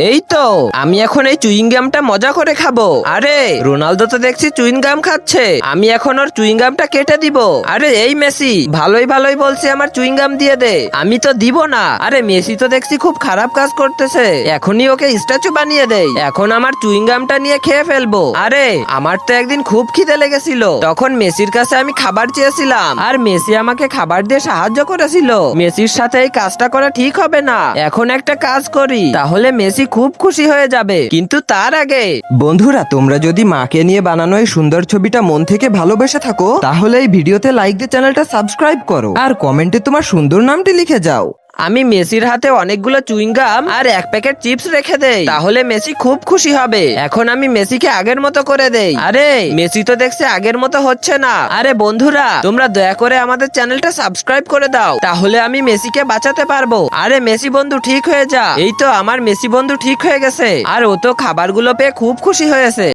এই তো আমি এখন এই চুইং গামটা মজা করে খাবো। আরে রোনালদো তো দেখছি চুইং গাম খাচ্ছে, আমি এখন ওর চুইং গামটা কেটে দিব। আরে এই মেসি ভালোই ভালোই বলছে আমার চুইং গাম দিয়ে দে, আমি তো দিব না। আরে মেসি তো দেখছি খুব খারাপ কাজ করতেছে, এখনই ওকে স্ট্যাচু বানিয়ে দেই। এখন আমার চুইং গামটা নিয়ে খেয়ে ফেলবো। আরে আমার তো একদিন খুব খিদে লেগেছিল, তখন মেসির কাছে আমি খাবার চেয়েছিলাম আর মেসি আমাকে খাবার দিয়ে সাহায্য করেছিল। মেসির সাথে এই কাজটা করা ঠিক হবে না। এখন একটা কাজ করি, তাহলে মেসি খুব খুশি হয়ে যাবে। কিন্তু তার আগে বন্ধুরা, তোমরা যদি মাকে নিয়ে বানানো এই সুন্দর ছবিটা মন থেকে ভালোবেসে থাকো, তাহলে এই ভিডিওতে লাইক দিয়ে চ্যানেলটা সাবস্ক্রাইব করো আর কমেন্টে তোমার সুন্দর নামটি লিখে যাও। আমি মেসির হাতে অনেকগুলো চুইং গাম আর এক প্যাকেট চিপস রেখে দেই, তাহলে মেসি খুব খুশি হবে। এখন আমি মেসিকে আগের মতো করে দেই। আরে মেসি তো দেখছে আগের মতো হচ্ছে না। আরে বন্ধুরা, তোমরা দয়া করে আমাদের চ্যানেলটা সাবস্ক্রাইব করে দাও, তাহলে আমি মেসিকে বাঁচাতে পারবো। আরে মেসি বন্ধু ঠিক হয়ে যা। এই তো আমার মেসি বন্ধু ঠিক হয়ে গেছে আর ও তো খাবারগুলো পেয়ে খুব খুশি হয়েছে।